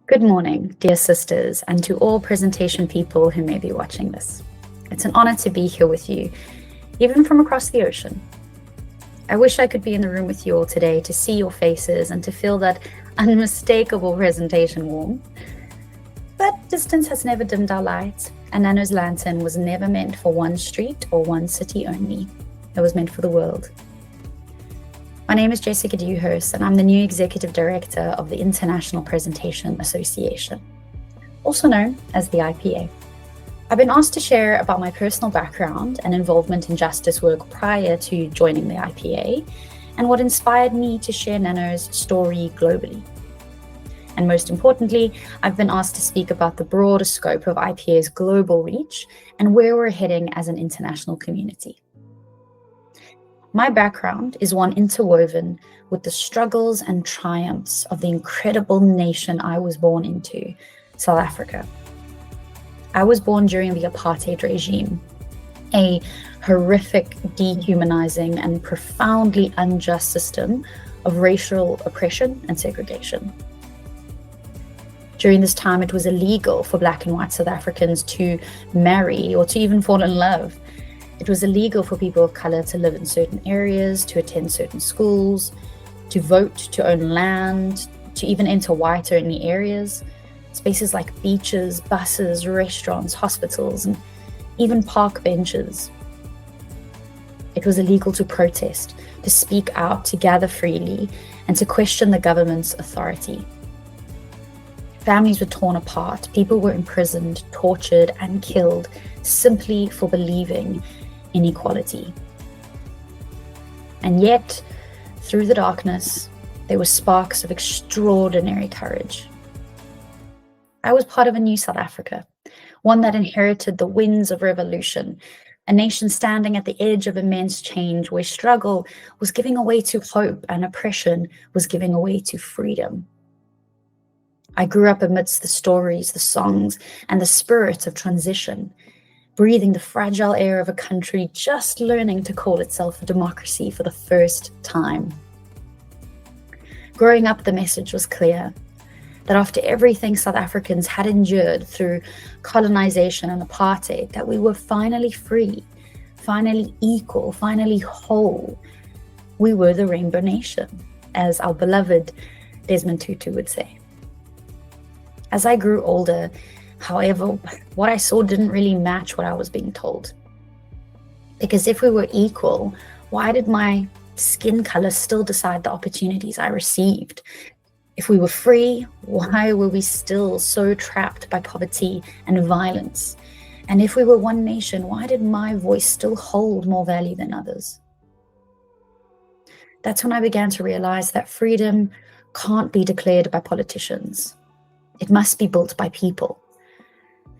Good morning, dear sisters, and to all presentation people who may be watching this. It's an honor to be here with you, even from across the ocean. I wish I could be in the room with you all today to see your faces and to feel that unmistakable presentation warmth. But distance has never dimmed our light, and Nano's lantern was never meant for one street or one city only. It was meant for the world. My name is Jessica Dewhurst, and I'm the new Executive Director of the International Presentation Association, also known as the IPA. I've been asked to share about my personal background and involvement in justice work prior to joining the IPA, and what inspired me to share Nano's story globally. And most importantly, I've been asked to speak about the broader scope of IPA's global reach and where we're heading as an international community. My background is one interwoven with the struggles and triumphs of the incredible nation I was born into, South Africa. I was born during the apartheid regime, a horrific, dehumanizing, and profoundly unjust system of racial oppression and segregation. During this time, it was illegal for Black and white South Africans to marry or to even fall in love. It was illegal for people of color to live in certain areas, to attend certain schools, to vote, to own land, to even enter white-only areas, spaces like beaches, buses, restaurants, hospitals, and even park benches. It was illegal to protest, to speak out, to gather freely, and to question the government's authority. Families were torn apart, people were imprisoned, tortured, and killed simply for believing in equality. And yet, through the darkness, there were sparks of extraordinary courage. I was part of a new South Africa, one that inherited the winds of revolution, a nation standing at the edge of immense change where struggle was giving away to hope and oppression was giving away to freedom. I grew up amidst the stories, the songs, and the spirit of transition, breathing the fragile air of a country just learning to call itself a democracy for the first time. Growing up, the message was clear that after everything South Africans had endured through colonization and apartheid, that we were finally free, finally equal, finally whole. We were the Rainbow Nation, as our beloved Desmond Tutu would say. As I grew older, however, what I saw didn't really match what I was being told. Because if we were equal, why did my skin color still decide the opportunities I received? If we were free, why were we still so trapped by poverty and violence? And if we were one nation, why did my voice still hold more value than others? That's when I began to realize that freedom can't be declared by politicians. It must be built by people.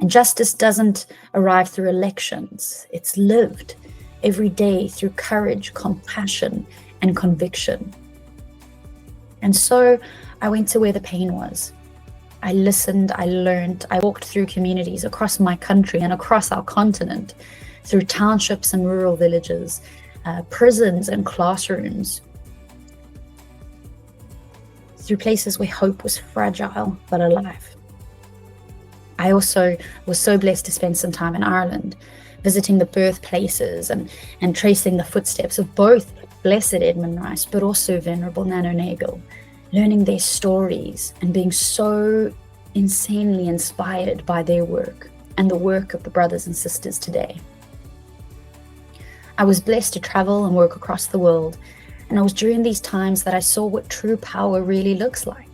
And justice doesn't arrive through elections. It's lived every day through courage, compassion, and conviction. And so I went to where the pain was. I listened, I learned, I walked through communities across my country and across our continent, through townships and rural villages, prisons and classrooms, through places where hope was fragile but alive. I also was so blessed to spend some time in Ireland, visiting the birthplaces and tracing the footsteps of both Blessed Edmund Rice, but also Venerable Nano Nagle, learning their stories and being so insanely inspired by their work and the work of the brothers and sisters today. I was blessed to travel and work across the world, and it was during these times that I saw what true power really looks like.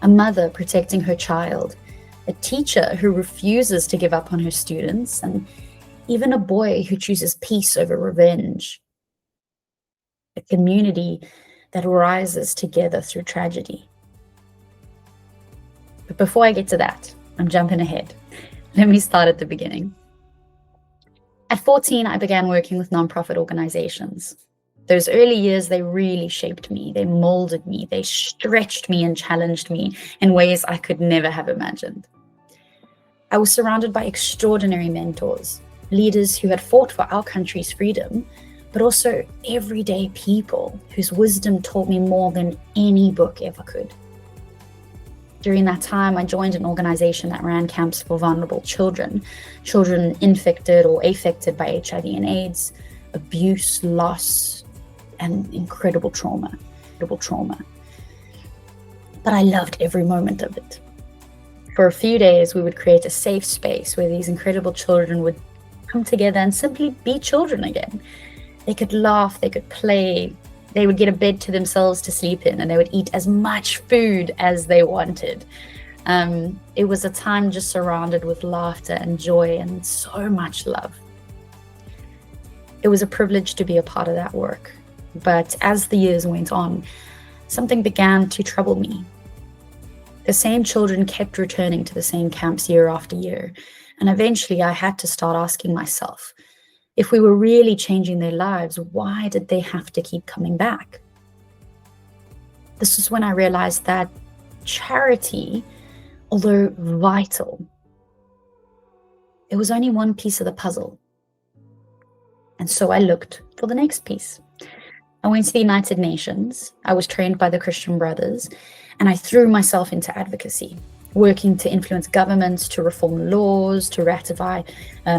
A mother protecting her child, a teacher who refuses to give up on her students, and even a boy who chooses peace over revenge. A community that rises together through tragedy. But before I get to that, I'm jumping ahead. Let me start at the beginning. At 14, I began working with nonprofit organizations. Those early years, they really shaped me. They molded me. They stretched me and challenged me in ways I could never have imagined. I was surrounded by extraordinary mentors, leaders who had fought for our country's freedom, but also everyday people whose wisdom taught me more than any book ever could. During that time, I joined an organization that ran camps for vulnerable children infected or affected by HIV and AIDS, abuse, loss, and incredible trauma. But I loved every moment of it. For a few days, we would create a safe space where these incredible children would come together and simply be children again. They could laugh, they could play, they would get a bed to themselves to sleep in, and they would eat as much food as they wanted. It was a time just surrounded with laughter and joy and so much love. It was a privilege to be a part of that work. But as the years went on, something began to trouble me. The same children kept returning to the same camps year after year. And eventually I had to start asking myself, if we were really changing their lives, why did they have to keep coming back? This is when I realized that charity, although vital, it was only one piece of the puzzle. And so I looked for the next piece. I went to the United Nations. I was trained by the Christian Brothers, and I threw myself into advocacy, working to influence governments, to reform laws, to ratify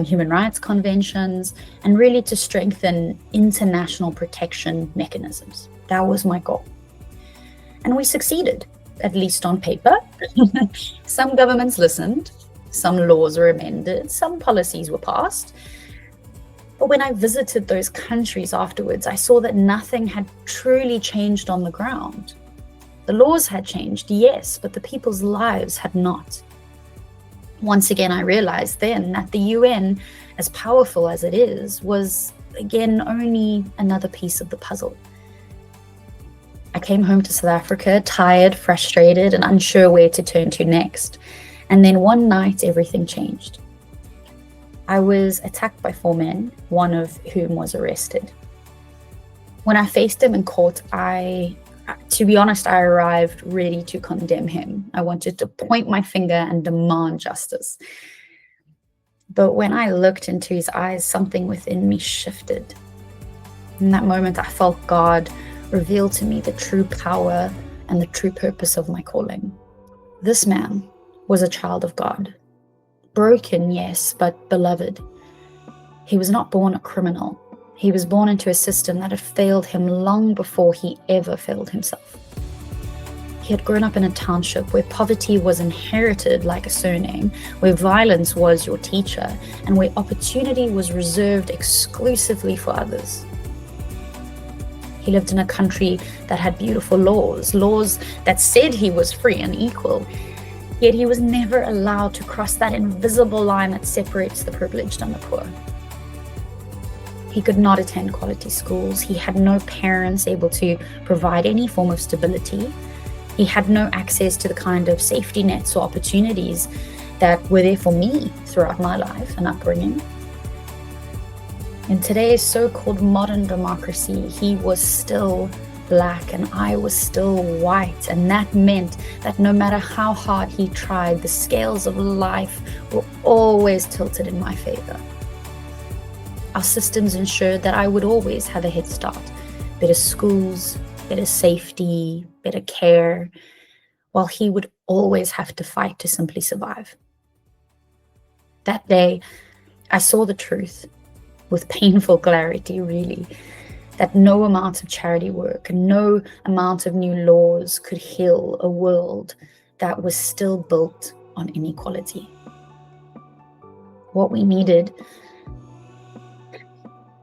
human rights conventions, and really to strengthen international protection mechanisms. That was my goal. And we succeeded, at least on paper. Some governments listened, some laws were amended, some policies were passed. But when I visited those countries afterwards, I saw that nothing had truly changed on the ground. The laws had changed, yes, but the people's lives had not. Once again, I realized then that the UN, as powerful as it is, was again only another piece of the puzzle. I came home to South Africa, tired, frustrated, and unsure where to turn to next. And then one night, everything changed. I was attacked by 4 men, one of whom was arrested. When I faced him in court, to be honest, I arrived ready to condemn him. I wanted to point my finger and demand justice. But when I looked into his eyes, something within me shifted. In that moment, I felt God reveal to me the true power and the true purpose of my calling. This man was a child of God. Broken, yes, but beloved. He was not born a criminal. He was born into a system that had failed him long before he ever failed himself. He had grown up in a township where poverty was inherited like a surname, where violence was your teacher, and where opportunity was reserved exclusively for others. He lived in a country that had beautiful laws that said he was free and equal. Yet he was never allowed to cross that invisible line that separates the privileged and the poor. He could not attend quality schools. He had no parents able to provide any form of stability. He had no access to the kind of safety nets or opportunities that were there for me throughout my life and upbringing. In today's so-called modern democracy, he was still Black and I was still white, and that meant that no matter how hard he tried, the scales of life were always tilted in my favor. Our systems ensured that I would always have a head start. Better schools, better safety, better care, while he would always have to fight to simply survive. That day, I saw the truth with painful clarity, really, that no amount of charity work and no amount of new laws could heal a world that was still built on inequality. What we needed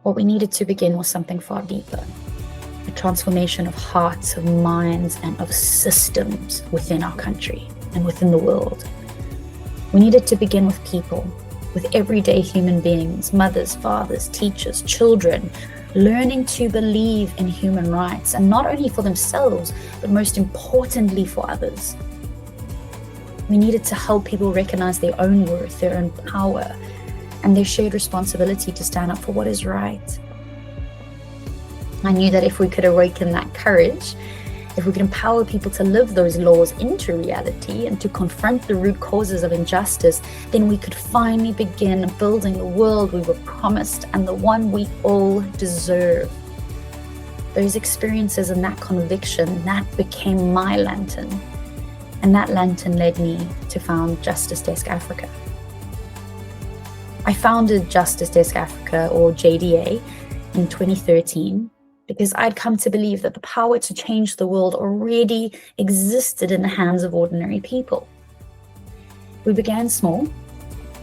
to begin was something far deeper, a transformation of hearts, of minds, and of systems within our country and within the world. We needed to begin with people, with everyday human beings, mothers, fathers, teachers, children, learning to believe in human rights, and not only for themselves, but most importantly for others. We needed to help people recognize their own worth, their own power, and their shared responsibility to stand up for what is right. I knew that if we could awaken that courage, if we could empower people to live those laws into reality and to confront the root causes of injustice, then we could finally begin building the world we were promised and the one we all deserve. Those experiences and that conviction, that became my lantern. And that lantern led me to found Justice Desk Africa. I founded Justice Desk Africa, or JDA, in 2013 because I'd come to believe that the power to change the world already existed in the hands of ordinary people. We began small,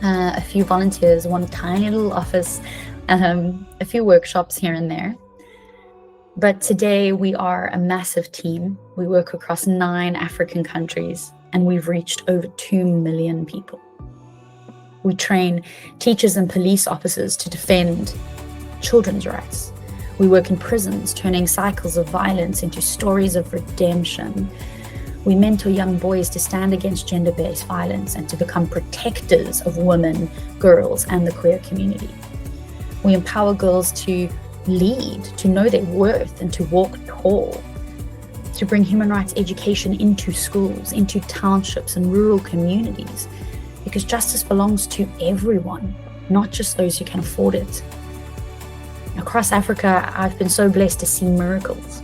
a few volunteers, one tiny little office, a few workshops here and there. But today we are a massive team. We work across 9 African countries, and we've reached over 2 million people. We train teachers and police officers to defend children's rights. We work in prisons, turning cycles of violence into stories of redemption. We mentor young boys to stand against gender-based violence and to become protectors of women, girls, and the queer community. We empower girls to lead, to know their worth, and to walk tall, to bring human rights education into schools, into townships and rural communities, because justice belongs to everyone, not just those who can afford it. Across Africa, I've been so blessed to see miracles.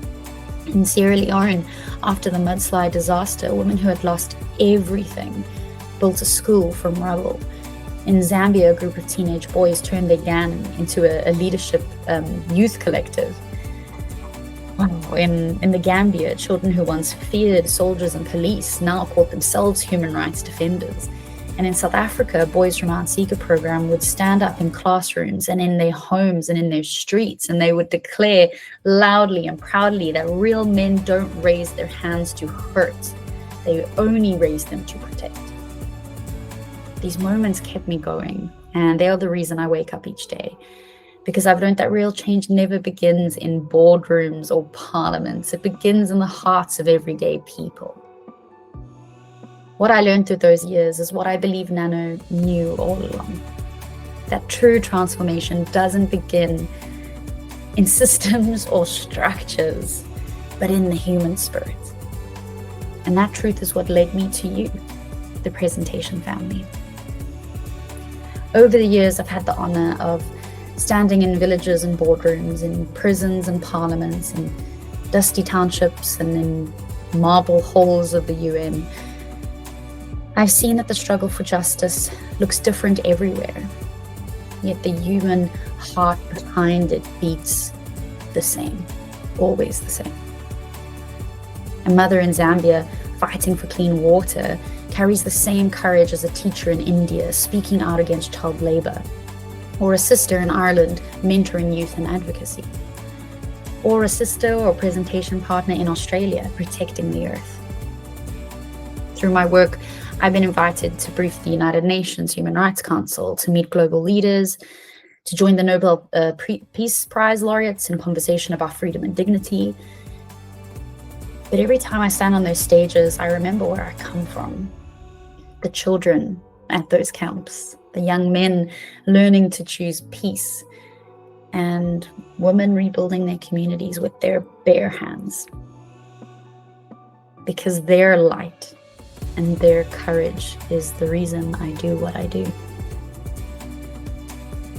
In Sierra Leone, after the mudslide disaster, women who had lost everything built a school from rubble. In Zambia, a group of teenage boys turned their gang into a leadership youth collective. Wow. In the Gambia, children who once feared soldiers and police now called themselves human rights defenders. And in South Africa, boys from our Seeker program would stand up in classrooms and in their homes and in their streets, and they would declare loudly and proudly that real men don't raise their hands to hurt. They only raise them to protect. These moments kept me going, and they are the reason I wake up each day, because I've learned that real change never begins in boardrooms or parliaments. It begins in the hearts of everyday people. What I learned through those years is what I believe Nano knew all along, that true transformation doesn't begin in systems or structures, but in the human spirit. And that truth is what led me to you, the Presentation family. Over the years, I've had the honor of standing in villages and boardrooms, in prisons and parliaments, in dusty townships and in marble halls of the UN. I've seen that the struggle for justice looks different everywhere, yet the human heart behind it beats the same, always the same. A mother in Zambia fighting for clean water carries the same courage as a teacher in India speaking out against child labor, or a sister in Ireland mentoring youth in advocacy, or a sister or presentation partner in Australia protecting the earth. Through my work, I've been invited to brief the United Nations Human Rights Council, to meet global leaders, to join the Nobel Peace Prize laureates in conversation about freedom and dignity. But every time I stand on those stages, I remember where I come from. The children at those camps, the young men learning to choose peace, and women rebuilding their communities with their bare hands. Because their light and their courage is the reason I do what I do.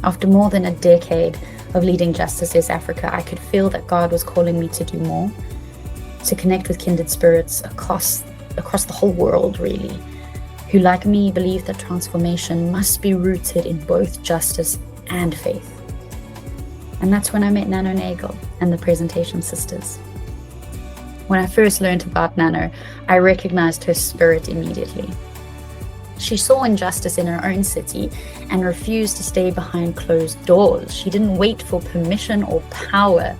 After more than a decade of leading Justice Desk Africa, I could feel that God was calling me to do more, to connect with kindred spirits across the whole world, really, who, like me, believe that transformation must be rooted in both justice and faith. And that's when I met Nano Nagle and the Presentation Sisters. When I first learned about Nano, I recognized her spirit immediately. She saw injustice in her own city and refused to stay behind closed doors. She didn't wait for permission or power.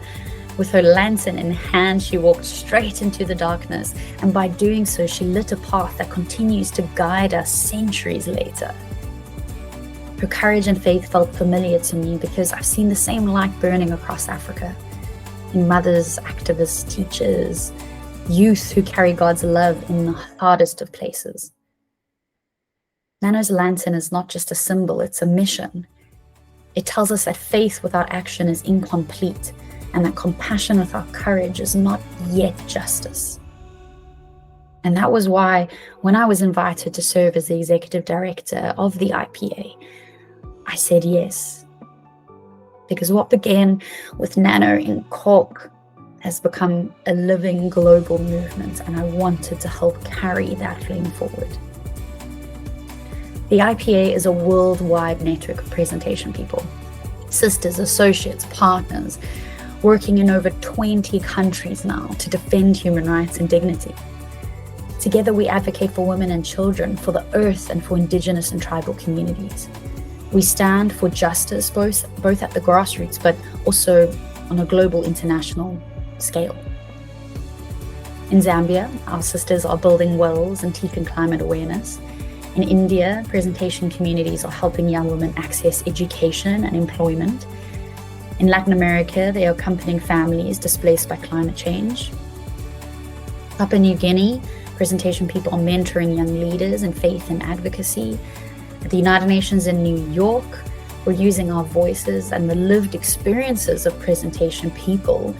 With her lantern in hand, she walked straight into the darkness, and by doing so, she lit a path that continues to guide us centuries later. Her courage and faith felt familiar to me because I've seen the same light burning across Africa, in mothers, activists, teachers, youth who carry God's love in the hardest of places. Nano's lantern is not just a symbol, it's a mission. It tells us that faith without action is incomplete, and that compassion without courage is not yet justice. And that was why, when I was invited to serve as the executive director of the IPA, I said yes. Because what began with Nano in Cork has become a living global movement, and I wanted to help carry that flame forward. The IPA is a worldwide network of presentation people, sisters, associates, partners, working in over 20 countries now to defend human rights and dignity. Together, we advocate for women and children, for the earth, and for Indigenous and tribal communities. We stand for justice, both at the grassroots, but also on a global international scale. In Zambia, our sisters are building wells and teaching climate awareness. In India, presentation communities are helping young women access education and employment. In Latin America, they are accompanying families displaced by climate change. Papua New Guinea, presentation people are mentoring young leaders in faith and advocacy. At the United Nations in New York, we're using our voices and the lived experiences of presentation people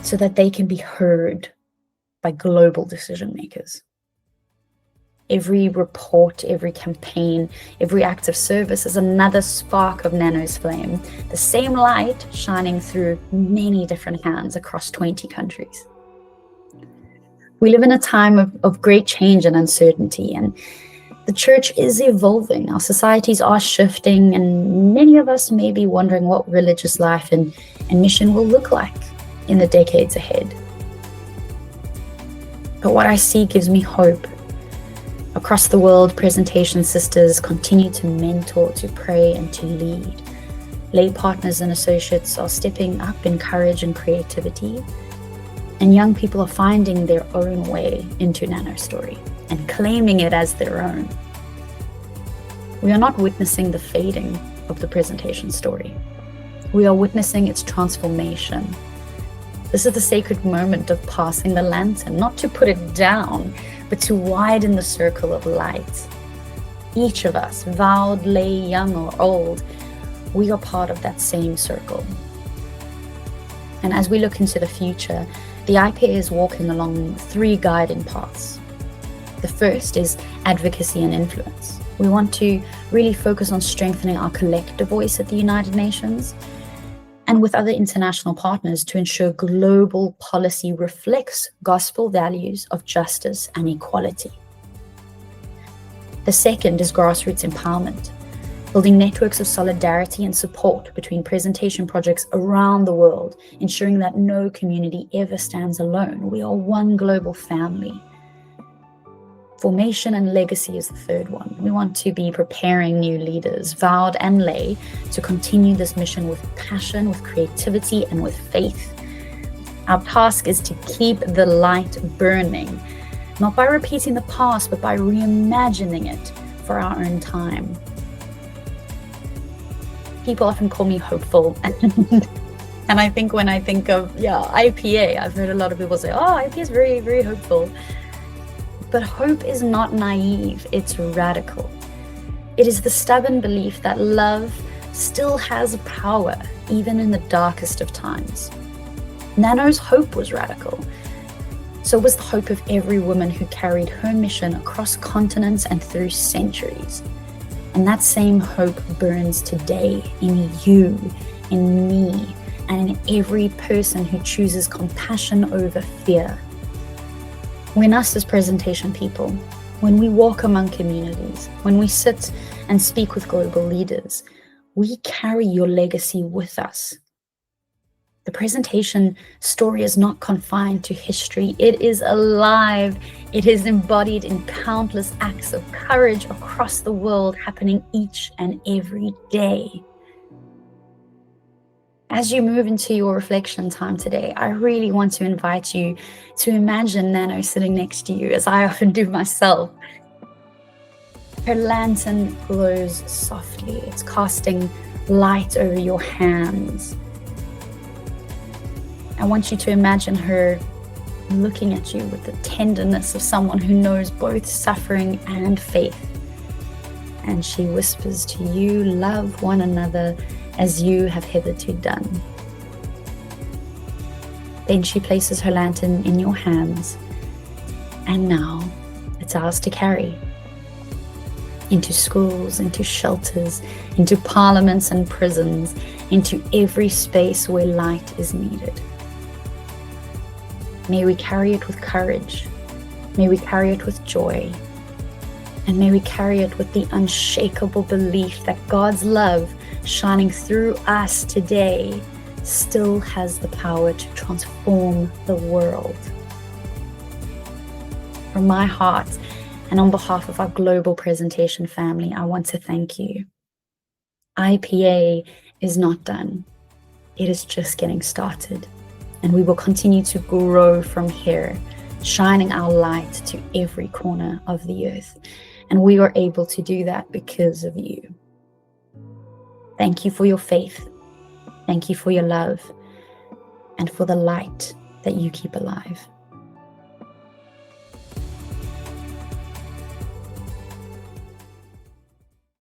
so that they can be heard by global decision makers. Every report, every campaign, every act of service is another spark of Nano's flame, the same light shining through many different hands across 20 countries. We live in a time of great change and uncertainty, and the church is evolving. Our societies are shifting, and many of us may be wondering what religious life and mission will look like in the decades ahead. But what I see gives me hope. Across the world, presentation sisters continue to mentor, to pray, and to lead. Lay partners and associates are stepping up in courage and creativity. And young people are finding their own way into Nano's story and claiming it as their own. We are not witnessing the fading of the presentation story. We are witnessing its transformation. This is the sacred moment of passing the lantern, not to put it down, but to widen the circle of light. Each of us, vowed, lay, young or old, we are part of that same circle. And as we look into the future, the IPA is walking along 3 guiding paths. The first is advocacy and influence. We want to really focus on strengthening our collective voice at the United Nations and with other international partners to ensure global policy reflects gospel values of justice and equality. The second is grassroots empowerment, building networks of solidarity and support between presentation projects around the world, ensuring that no community ever stands alone. We are one global family. Formation and legacy is the third one. We want to be preparing new leaders, vowed and lay, to continue this mission with passion, with creativity, and with faith. Our task is to keep the light burning, not by repeating the past, but by reimagining it for our own time. People often call me hopeful, and I think when I think of IPA, I've heard a lot of people say, "Oh, IPA is very, very hopeful." But hope is not naive, it's radical. It is the stubborn belief that love still has power, even in the darkest of times. Nano's hope was radical. So was the hope of every woman who carried her mission across continents and through centuries. And that same hope burns today in you, in me, and in every person who chooses compassion over fear. When us as presentation people, when we walk among communities, when we sit and speak with global leaders, we carry your legacy with us. The presentation story is not confined to history. It is alive. It is embodied in countless acts of courage across the world, happening each and every day. As you move into your reflection time today, I really want to invite you to imagine Nano sitting next to you, as I often do myself. Her lantern glows softly. It's casting light over your hands. I want you to imagine her looking at you with the tenderness of someone who knows both suffering and faith. And she whispers to you, love one another as you have hitherto done. Then she places her lantern in your hands, and now it's ours to carry. Into schools, into shelters, into parliaments and prisons, into every space where light is needed. May we carry it with courage. May we carry it with joy. And may we carry it with the unshakable belief that God's love shining through us today still has the power to transform the world. From my heart and on behalf of our global presentation family, I want to thank you. IPA is not done. It is just getting started. And we will continue to grow from here, shining our light to every corner of the earth. And we are able to do that because of you. Thank you for your faith. Thank you for your love and for the light that you keep alive.